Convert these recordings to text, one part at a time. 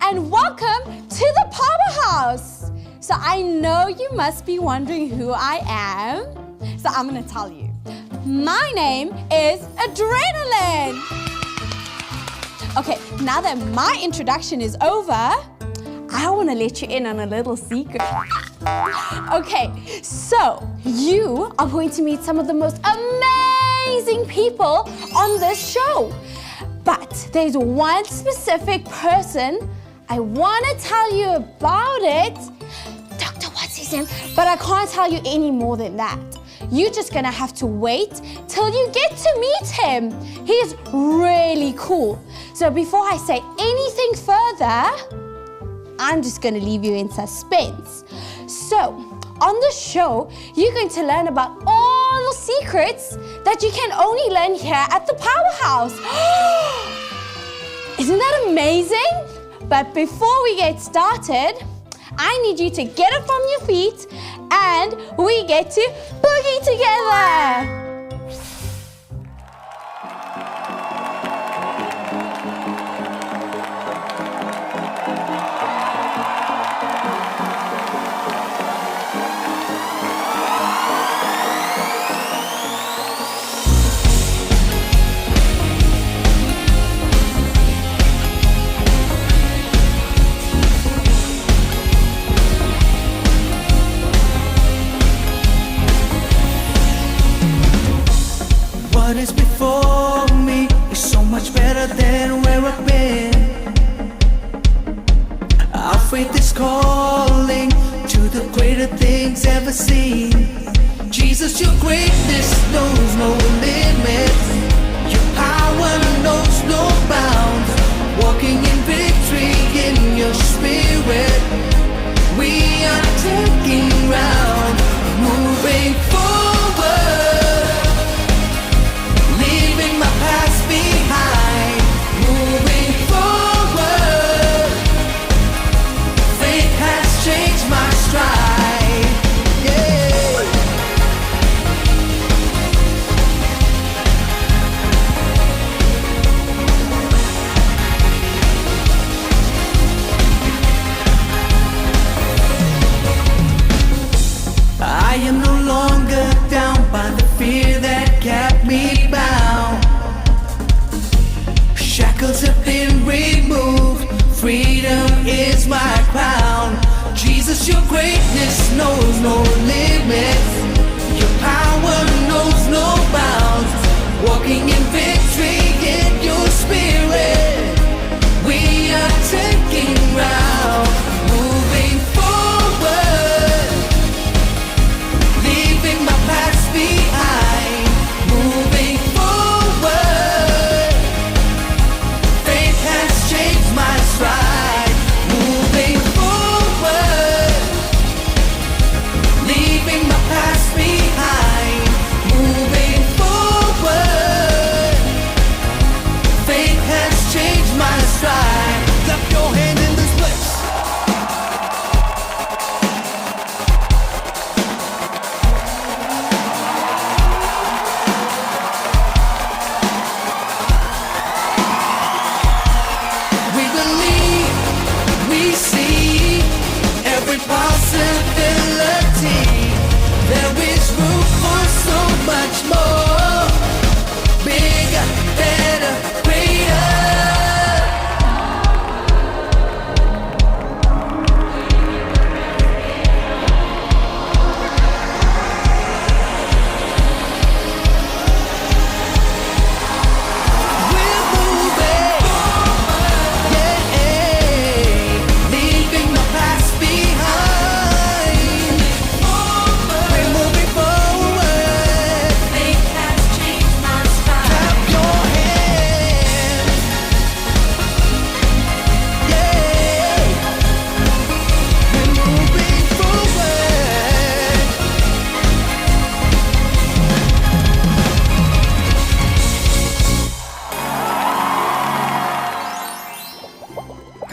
And welcome to the Powerhouse. So I know you must be wondering who I am. So I'm gonna tell you. My name is Adrenaline. Okay, now that my introduction is over, I wanna let you in on a little secret. Okay, so you are going to meet some of the most amazing people on this show. But there's one specific person I want to tell you about it. Dr. What's his name? But I can't tell you any more than that. You're just going to have to wait till you get to meet him. He's really cool. So before I say anything further, I'm just going to leave you in suspense. So on the show, you're going to learn about all the secrets that you can only learn here at the Powerhouse. Isn't that amazing? But before we get started, I need you to get up from your feet and we get to boogie together. What is before me is so much better than where I've been. Our faith is calling to the greater things ever seen. Jesus, your greatness knows no limits. Your power knows no bounds. Walking in victory in your spirit, we are taking ground, moving forward. Leaving my past behind, moving forward. Faith has changed my stride, yeah. I am no longer down by the fear that kept me bound. Shackles have been removed, freedom is my crown. Jesus, your greatness knows no limits. Your power knows no bounds. Walking in victory in your spirit, we are taking ground, moving forward. Leaving my past behind, moving forward. Faith has changed my stride, moving forward. Leaving my past behind, moving forward.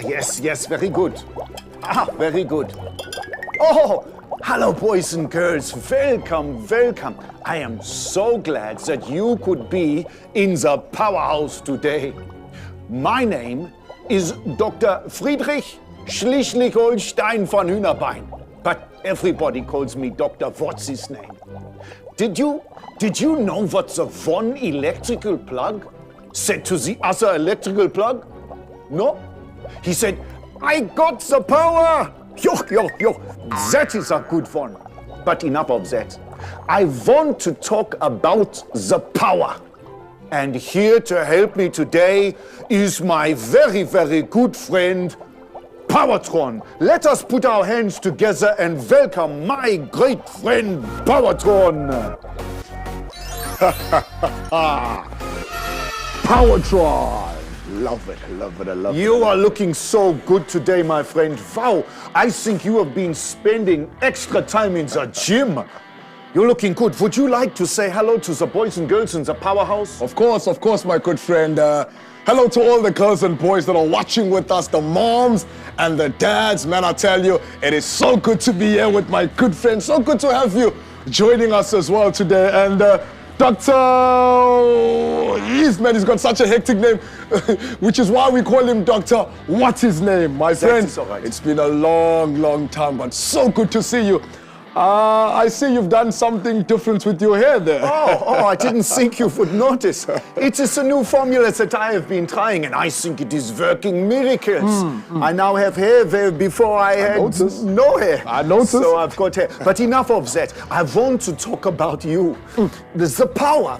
Yes, very good. Very good. Oh, hello, boys and girls. Welcome. I am so glad that you could be in the Powerhouse today. My name is Dr. Friedrich Schleswig-Holstein von Hühnerbein, but everybody calls me Dr. What's his name? Did you know what the one electrical plug said to the other electrical plug? No? He said, I got the power! Yo. That is a good one. But enough of that. I want to talk about the power. And here to help me today is my very, very good friend, Powertron. Let us put our hands together and welcome my great friend, Powertron. Powertron. Love it. You are looking so good today, my friend. Wow, I think you have been spending extra time in the gym. You're looking good. Would you like to say hello to the boys and girls in the Powerhouse? Of course, my good friend. Hello to all the girls and boys that are watching with us, the moms and the dads. Man, I tell you, it is so good to be here with my good friend. So good to have you joining us as well today. And Dr. He's got such a hectic name, which is why we call him Dr. What's his name? My friend, right. It's been a long time, but so good to see you. I see you've done something different with your hair there. Oh, I didn't think you would notice. It is a new formula that I have been trying, and I think it is working miracles. I now have hair where before I had no hair. I noticed. So I've got hair. But enough of that. I want to talk about you. The power.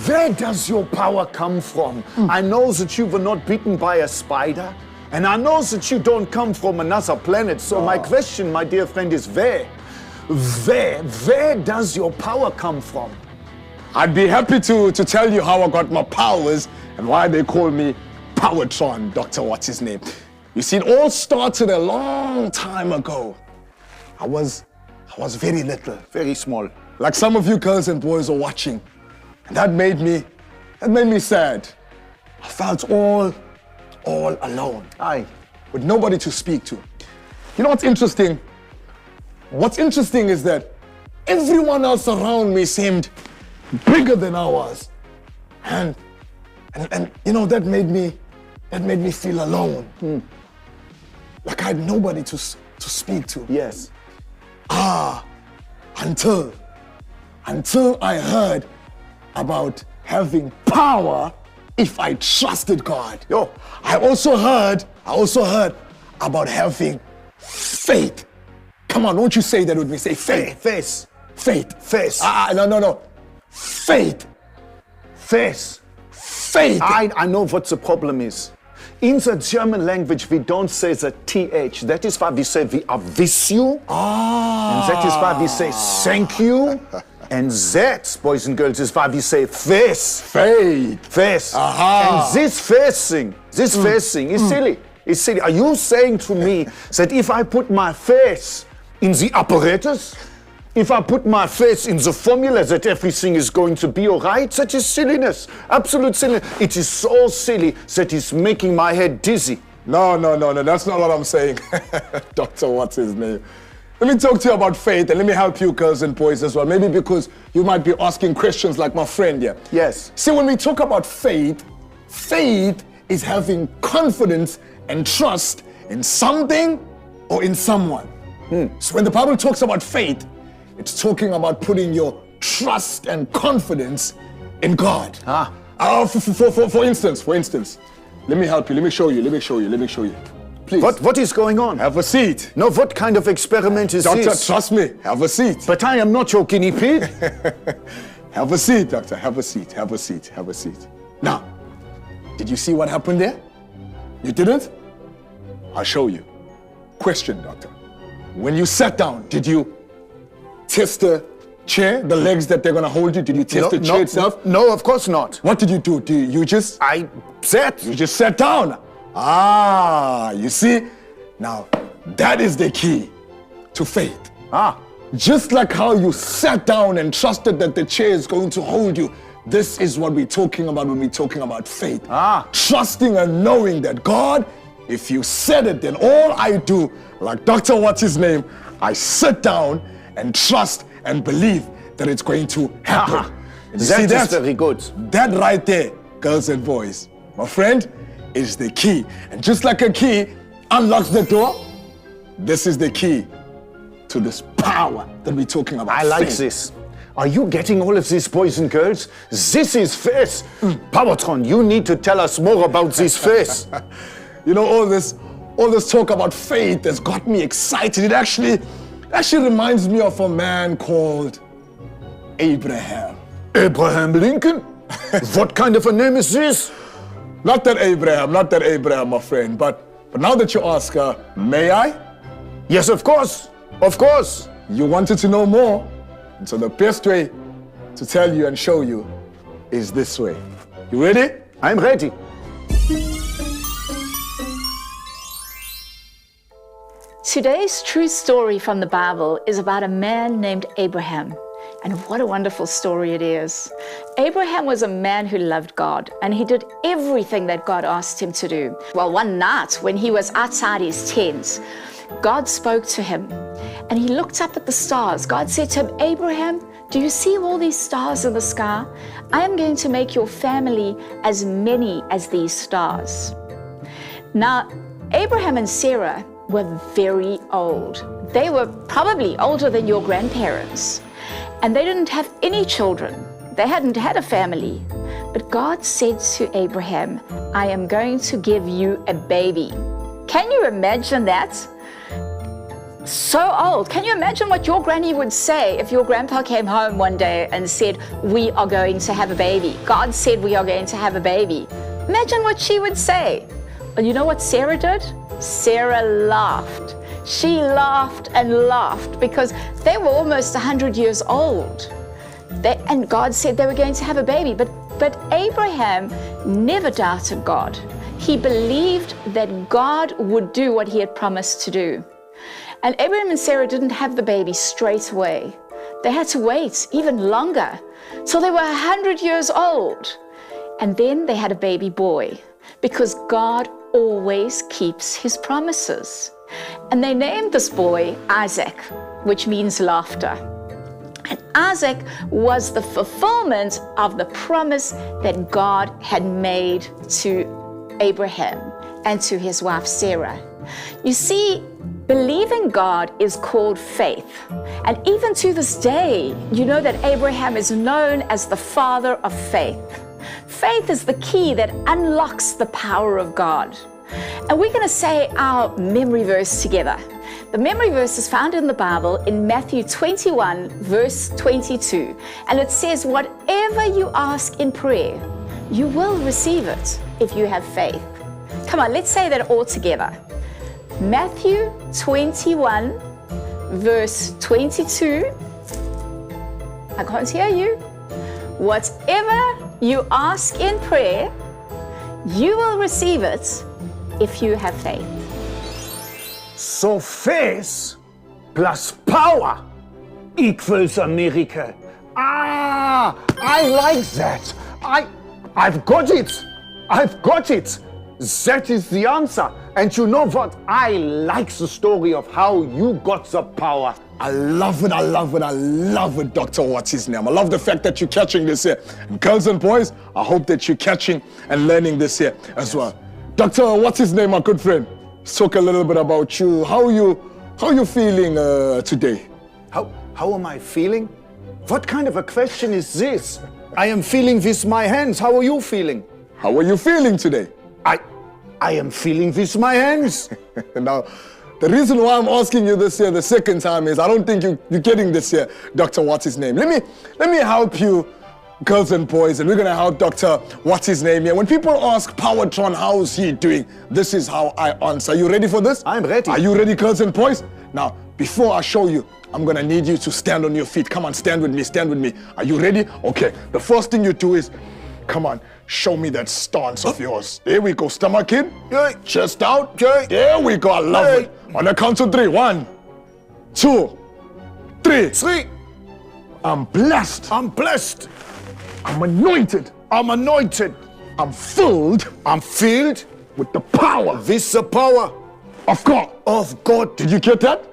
Where does your power come from? I know that you were not bitten by a spider, and I know that you don't come from another planet. So my question, my dear friend, is where? Where does your power come from? I'd be happy to tell you how I got my powers and why they call me Powertron, Dr. What's his name. You see, it all started a long time ago. I was very little. Very small. Like some of you girls and boys are watching. And that made me sad. I felt all alone. Aye. With nobody to speak to. You know what's interesting? What's interesting is that everyone else around me seemed bigger than I was. And you know, that made me feel alone. Like I had nobody to speak to. Yes. Until I heard about having power if I trusted God. Yo. I also heard about having faith. Come on, won't you say that with me? Say faith. Face. Faith. Face. No. Faith. Face. Faith. I know what the problem is. In the German language, we don't say the TH. That is why we say we are with you. And that is why we say thank you. And that, boys and girls, is why we say face. Faith. Face. Aha. And this face thing is silly. It's silly. Are you saying to me that if I put my face in the apparatus, if I put my face in the formula, that everything is going to be all right? That is silliness. Absolute silliness. It is so silly that it's making my head dizzy. No. That's not what I'm saying. Doctor, what's his name? Let me talk to you about faith and let me help you girls and boys as well. Maybe because you might be asking questions like my friend here. Yes. See, when we talk about faith is having confidence and trust in something or in someone. So when the Bible talks about faith, it's talking about putting your trust and confidence in God. For instance, let me help you. Let me show you. Please. What is going on? Have a seat. No, what kind of experiment is Doctor, this? trust me. Have a seat. But I am not your guinea pig. Have a seat, doctor. Have a seat. Now, did you see what happened there? You didn't? I'll show you. Question, doctor. When you sat down, did you test the chair, the legs that they're gonna hold you? Did you test the chair itself? No, of course not. What did you do? You just sat down. You see? Now, that is the key to faith. Just like how you sat down and trusted that the chair is going to hold you, this is what we're talking about when we're talking about faith. Trusting and knowing that God if you said it, then all I do, like Dr. What's his name, I sit down and trust and believe that it's going to happen. You see That is very good. That right there, girls and boys, my friend, is the key. And just like a key unlocks the door, this is the key to this power that we're talking about. I like faith. this. Are you getting all of this, boys and girls? This is faith. Powertron, you need to tell us more about this faith. You know, all this talk about faith has got me excited. It actually reminds me of a man called Abraham. Abraham Lincoln? What kind of a name is this? Not that Abraham, my friend. But now that you ask, may I? Yes, of course. Of course. You wanted to know more. And so the best way to tell you and show you is this way. You ready? I'm ready. Today's true story from the Bible is about a man named Abraham. And what a wonderful story it is. Abraham was a man who loved God, and he did everything that God asked him to do. Well, one night when he was outside his tent, God spoke to him, and he looked up at the stars. God said to him, Abraham, do you see all these stars in the sky? I am going to make your family as many as these stars. Now, Abraham and Sarah were very old. They were probably older than your grandparents. And they didn't have any children. They hadn't had a family. But God said to Abraham, I am going to give you a baby. Can you imagine that? So old. Can you imagine what your granny would say if your grandpa came home one day and said, we are going to have a baby? God said we are going to have a baby. Imagine what she would say. Well, you know what Sarah did? Sarah laughed. She laughed and laughed because they were almost 100 years old. And God said they were going to have a baby. But Abraham never doubted God. He believed that God would do what he had promised to do. And Abraham and Sarah didn't have the baby straight away. They had to wait even longer till they were 100 years old. And then they had a baby boy because God always keeps his promises. And they named this boy Isaac, which means laughter. And Isaac was the fulfillment of the promise that God had made to Abraham and to his wife Sarah. You see, believing God is called faith. And even to this day, you know that Abraham is known as the father of faith. Faith is the key that unlocks the power of God. And we're going to say our memory verse together. The memory verse is found in the Bible in Matthew 21, verse 22. And it says, whatever you ask in prayer, you will receive it if you have faith. Come on, let's say that all together. Matthew 21, verse 22. I can't hear you. Whatever you ask in prayer, you will receive it if you have faith. So faith plus power equals a miracle. Ah, I like that. I've got it. I've got it. That is the answer. And you know what? I like the story of how you got the power. I love it, Dr. What's his name. I love the fact that you're catching this here. And girls and boys, I hope that you're catching and learning this here as well. Dr. What's his name, my good friend? Let's talk a little bit about you. How you feeling today? How am I feeling? What kind of a question is this? I am feeling with my hands. How are you feeling? How are you feeling today? I am feeling with my hands. Now, the reason why I'm asking you this here the second time is I don't think you're getting this here, Dr. What's his name. Let me help you, girls and boys, and we're gonna help Dr. What's his name here. When people ask Powertron, how's he doing? This is how I answer. Are you ready for this? I'm ready. Are you ready, girls and boys? Now, before I show you, I'm gonna need you to stand on your feet. Come on, stand with me. Are you ready? Okay, the first thing you do is, come on, show me that stance of yours. There we go, stomach in, chest out, there we go, I love it. On the count of 3, 1, 2, 3. 3. I'm blessed. I'm blessed. I'm anointed. I'm anointed. I'm filled. I'm filled. with the power with the power of God. of God. Did you get that?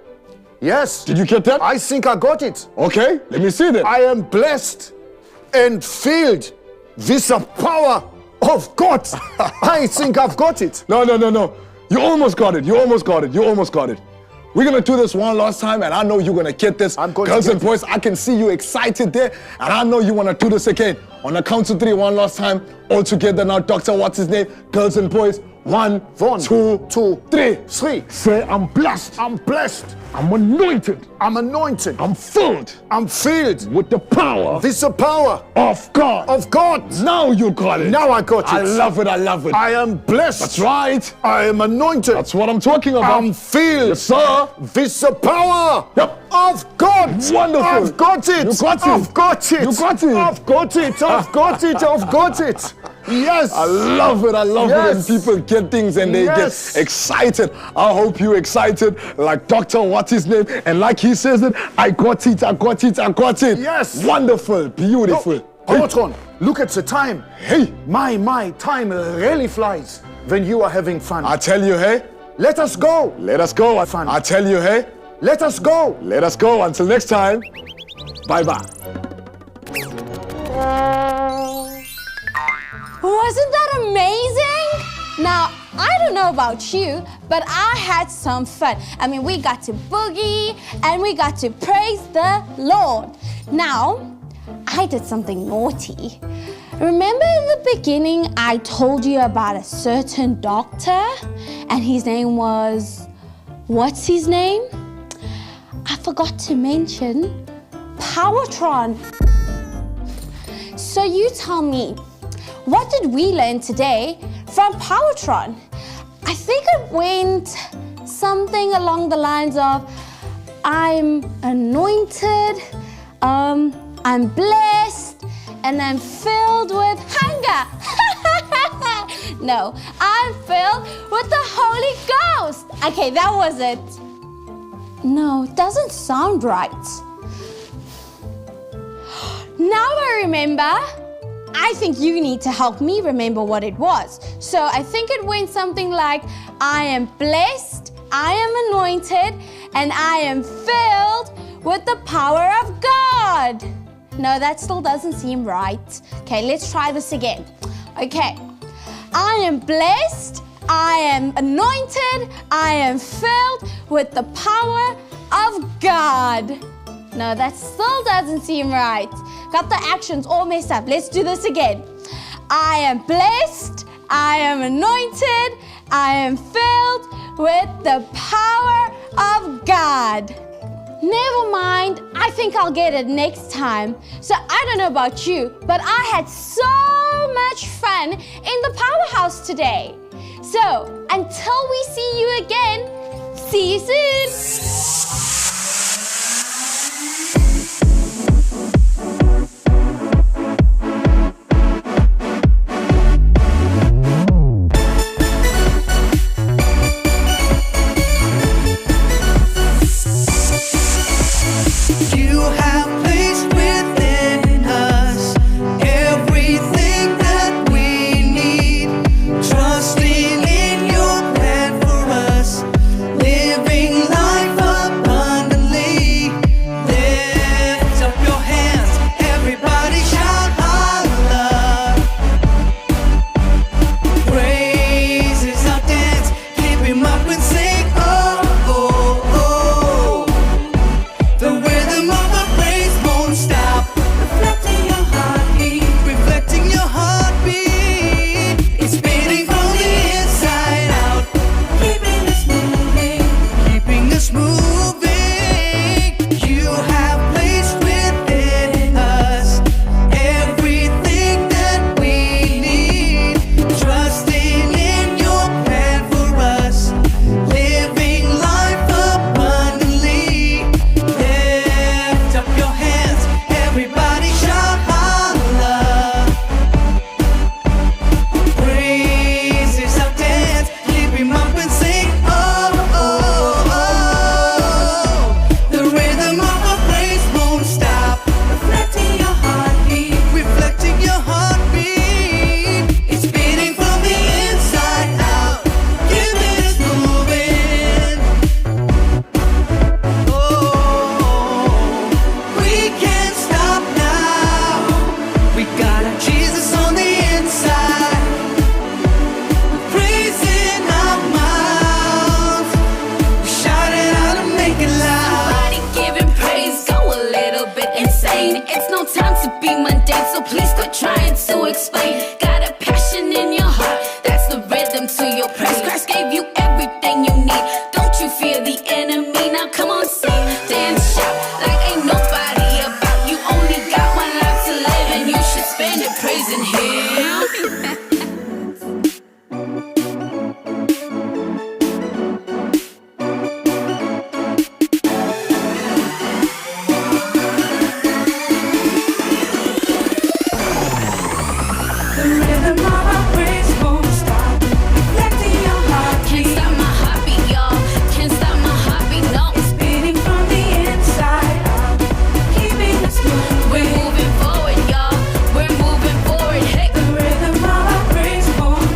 Yes. Did you get that? I think I got it. Okay, let me see that. I am blessed and filled with the power of God. I think I've got it. No. You almost got it. You almost got it. We're gonna do this one last time, and I know you're gonna get this. I'm going Girls to and get boys, I can see you excited there, and I know you wanna do this again. On the count of 3, one last time, all together now. Doctor, what's his name? Girls and boys, 1, 2, 3. 3. Say, I'm blessed. I'm blessed. I'm anointed. I'm anointed. I'm filled I'm filled with the power with the power of God. of God. Now you got it. Now I got it. I love it. I am blessed. That's right. I am anointed. That's what I'm talking about. I'm filled. Yes, sir. With the power Yep. of God. Wonderful. I've got it. You got it. I've got it. You got it. I've got it. I've got it. I've got it. Yes. I love it. I love it when Yes. people get things and they Yes. get excited. I hope you're excited like Dr. What's his name? And like he says it, I got it. Yes. Wonderful. Beautiful. Powertron, look at the time. Hey, My time really flies when you are having fun. I tell you, hey, Let us go. let us go. Fun. I tell you, hey, Let us go. let us go. Until next time, bye-bye. Wasn't that amazing? Now, I don't know about you, but I had some fun. I mean, we got to boogie and we got to praise the Lord. Now, I did something naughty. Remember in the beginning, I told you about a certain doctor and his name was, what's his name? I forgot to mention Powertron. So you tell me, what did we learn today from Powertron? I think it went something along the lines of, I'm anointed, I'm blessed, and I'm filled with hunger. No, I'm filled with the Holy Ghost. Okay, that was it. No, it doesn't sound right. Now I remember. I think you need to help me remember what it was. So I think it went something like, I am blessed, I am anointed, and I am filled with the power of God. No, that still doesn't seem right. Okay, let's try this again. Okay, I am blessed, I am anointed, I am filled with the power of God. No, that still doesn't seem right. Got the actions all messed up. Let's do this again. I am blessed, I am anointed, I am filled with the power of God. Never mind, I think I'll get it next time. So I don't know about you, but I had so much fun in the Powerhouse today. So until we see you again, see you soon. Trusting in your plan for us, living life to be mundane, so please quit trying to explain. Got a passion in your heart, that's the rhythm to your praise. Christ gave you everything you need. Don't you fear the enemy? Now come on, sing, dance, shout like ain't nobody about. You only got one life to live, and you should spend it praising Him. The rhythm of our praise won't stop. Reflecting your heartbeat. Can't stop my heartbeat, y'all. Can't stop my heartbeat, no. It's beating from the inside out, keeping us moving. We're moving forward, y'all. We're moving forward, hey. The rhythm of our praise won't.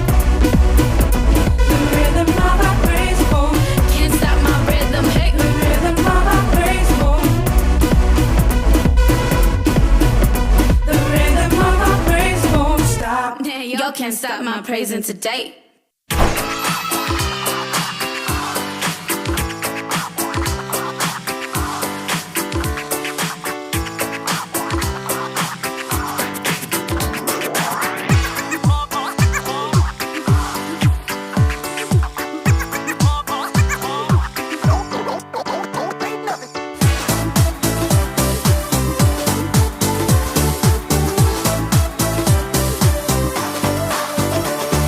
The rhythm of our praise won't. Can't stop my rhythm, hey. The rhythm of our praise won't. The rhythm of our praise won't stop. Y'all can't stop my praising today.